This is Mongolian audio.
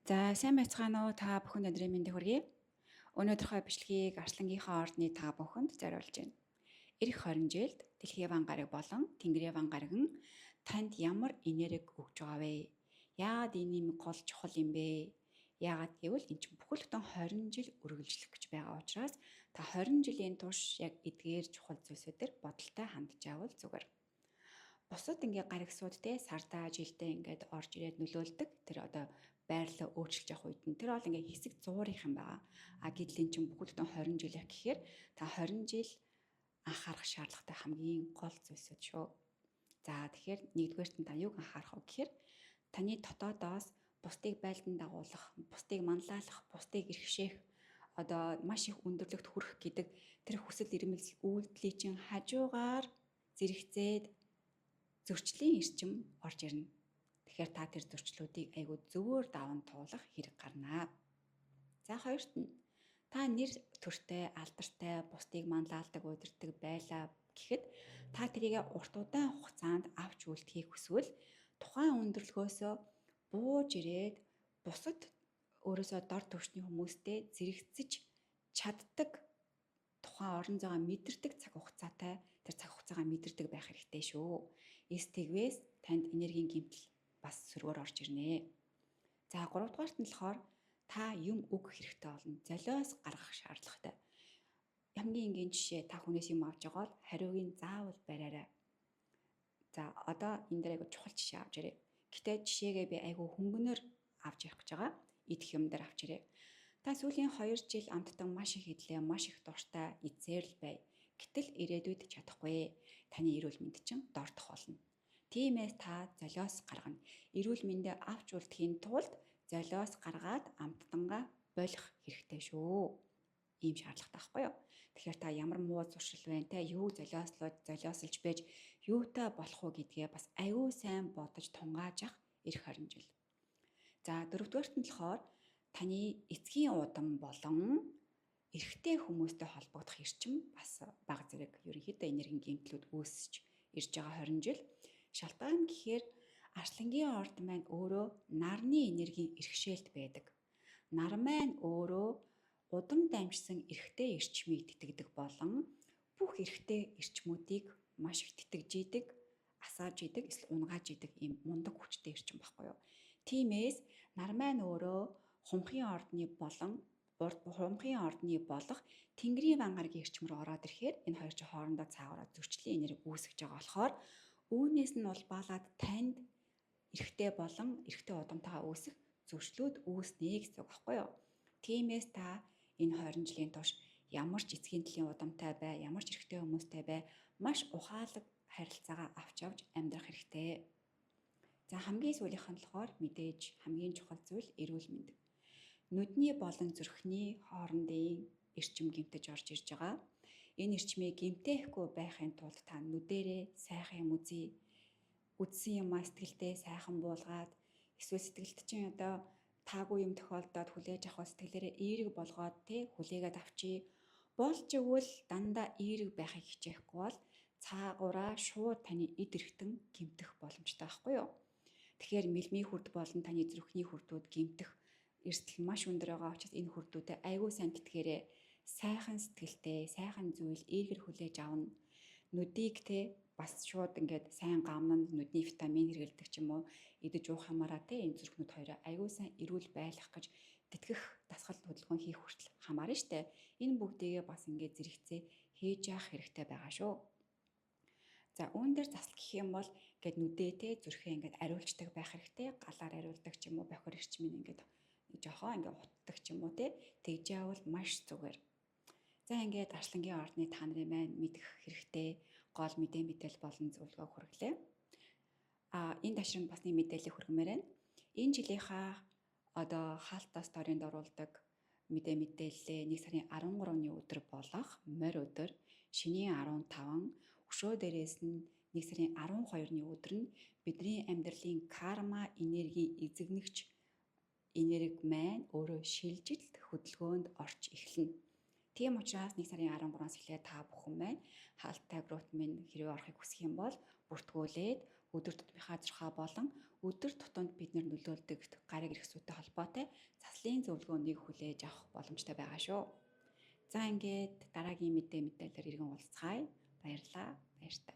За сайн байцгаана уу та бүхэн өдрийн мэндийг хүргэе. Өнөөдрийнхөө бичлэгийг Арслангийнхаа ордны та бүхэнд зориулж байна. Ирэх 20 жилд дэлхийн ван гараг болон Тэнгэрийн ван гараг нь танд ямар энерги өгж байгаа вэ? Яагаад энэ юм гол чухал юм бэ? Яагаад гэвэл энэ чинь бүхэл бүтэн 20 жил үргэлжлэх гэж байгаа учраас та 20 жилийн турш яг эдгээр чухал зүйлсүүдээр бодолтой хандж авал зүгээр. Бусад гарагсууд те сардаа жилдээ орж ирээд нөлөөлдөг. Тэр одоо байрлал өөрчилж явах үед нь тэр бол хэсэг зуурих юм байгаа. Гэтэл эн чинь бүхэл бүтэн 20 жил яг гэхээр та 20 жил анхаарах шаардлагатай хамгийн гол зүйлсүүд шүү. За тэгэхээр нэгдүгээрт нь та юг анхаарах вэ гэхээр таны дотоодоос бусдыг байлдан дагуулах, бусдыг манлайлах, бусдыг иргэшээх одоо маш их өндөрлөгт хүрэх гэдэг тэр хүсэл эрмэлзэл үйлдэлийн чинь хажуугаар зэрэгцээд зөрчлийн эрчим орж ирнэ. Тэгэхээр та тэр зөрчлүүдийг айгүй зөвөр даван туулах хэрэг гарнаа. За хоёрт нь та нэр төртэй, алдартай, бусдыг манлайлдаг, удирддаг байлаа гэхэд та тэрийг урт удаан хугацаанд авч үлдэхийг хүсвэл тухайн өндөрлгөөсөө бууж ирээд бусад өөрөөсөө дор түвшний хүмүүстэй зэрэгцэж чаддаг тухайн орон зайгаа мэдэрдэг цаг хугацаатай тэр цаг хугацаагаа мэдэрдэг байх хэрэгтэй шүү. Тэгвээс танд энергийн гэмтэл бас сөргөөр орж ирнэ. За 3 дугаарт нь болохоор та юм өгөх хэрэгтэй болно. Золиос гаргах шаардлагатай. Хамгийн энгийн жишээ та хүнээс юм авч байгаа бол хариуг нь заавал бариарай. За одоо энэ дээр айгу чухал жишээ авч ирээ. Гэтэ жишээгээ би айгу хөнгөнөр авч явах гэж байгаа. Идэх юм дээр авч ирээ. Та сүүлийн 2 жил амттан маш их идлээ, маш их дуртай эзээр л бай. Гэтэл ирээдүйд чадахгүй. Таны эрүүл мэнд чинь дордох болно. Тиймээс та золиос гаргана. Эрүүл мэндэ авч үлдэхийн тулд золиос гаргаад амттангаа болох хэрэгтэй шүү. Ийм шаардлагатай байхгүй юу? Тэгэхээр та ямар муу зуршил байна те юу золиослж байж юутай болох уу гэдгээ бас аюу сайн бодож тунгааж ах эх 20 жил. За дөрөвдүгээрт нь болохоор таны эцгийн удам болон эрэгтэй хүмүүстэй холбогдох эрчим бас бага зэрэг ерөнхийдөө энергийн гэмтлүүд үүсэж ирж байгаа 20 жил. Шалтгаан гэхээр Арслангийн орд маань өөрөө нарны энергийн иргэшээлт байдаг. Нар маань өөрөө удам дамжсан эрэгтэй эрчмийг тэтгдэг болон бүх эрэгтэй эрчмүүдийг маш их тэтгэж идэг, асааж идэг, эсвэл унгааж идэг ийм мундаг хүчтэй эрчим байхгүй юу? Тиймээс нар маань өөрөө хумхын ордны болох Тэнгэрийн ван гарагийн эрчим рүү ороод ирэхээр энэ хоёр чинь хоорондоо цаагаараа зөрчлийн энерги үүсгэж байгаа болохоор үүнээс нь улбаалаад танд эрэгтэй болон эрэгтэй удамтайгаа үүсэх зөрчлүүд үүснэ гэсэн үг байхгүй юу? Тиймээс та энэ 20 жилийн турш ямар ч эцгийн төлөлийн удамтай бай, ямар ч эрэгтэй хүмүүстэй бай, маш ухаалаг харилцаагаа авч явж амьдрах хэрэгтэй. За хамгийн сүүлийнх нь болохоор мэдээж хамгийн чухал зүйл эрүүл мэнд. Нүдний болон зүрхний хоорондын эрчим гэмтэж орж ирж байгаа. Энэ эрчмийг гэмтээхгүй байхын тулд та нүдэрээ сайхан юм үзье. Үзсэн юмаа сэтгэлдээ сайхан буулгаад эсвэл сэтгэлд чинь одоо таагүй юм тохиолдоод хүлээж авах сэтгэлээрээ эерэг болгоод хүлээгээд авчий. Болж игэл дандаа эерэг байхыг хичээхгүй бол цаагаараа шууд таны эд эрхтэн гэмтэх боломжтой байхгүй юу? Тэгэхээр мэлмийн хүрд болон таны зүрхний хүрдүүд гэмтэх эрсдэл маш өндөр байгаа учраас энэ хүрдүүдэд айгүй сайн тэтгээрээ сайхан сэтгэлтэй, сайхан зүйл эергээр хүлээж авна. Нүдийг бас шууд сайн гамнанд нүдний витамин хэрэгэлдэг ч юм уу идэж уух юмараа энэ зүрхнүүд хоёроо айгүй сайн эрүүл байлгах гэж тэтгэх дасгал хөдөлгөөн хийх хүртэл хамаарна штэ. Энэ бүгдийгээ бас зэрэгцээ хийж явах хэрэгтэй байгаа шүү. За үүн дээр засал гэх юм бол нүдээ зүрхээ ариулцдаг байх хэрэгтэй. Галаар ариулдаг ч юм уу бохир эрчмийн жоохон хутдаг ч юм уу тэгж явал маш зүгээр. За Арслангийн ордны та нарын маань мэдэх хэрэгтэй гол мэдээлэл болон зөвлөгөө хүргэлээ. Энэ ташрын бас нэг мэдээлэл хүргэмээр байна. Энэ жилийнхаа хаалтаа сторид оруулдаг мэдээлэлээ 1 сарын 13-ны өдөр болох морь өдөр шинийн 15 өшөө дээрээс нь 1 сарын 12-ны өдөр нь бидний амьдралын карма энергийн эзэгнэгч энерги маань өөрөө шилжилт хөдөлгөөнд орж эхэлнэ. Тийм учраас 1 сарын 13-аас эхлээд та бүхэн маань хаалттай групп минь хэрвээ орохыг хүсэх юм бол бүртгүүлээд өдөр тутмынхаа зурхаа болон өдөр тутамд бид нар нөлөөлдөг гариг ирэх зүйтэй холбоотой заслын зөвлөгөөнийг хүлээж авах боломжтой байгаа шүү. За ингээд дараагийн мэдээлэлээр иргэн уулзцаая. Баярлалаа. Баяртай.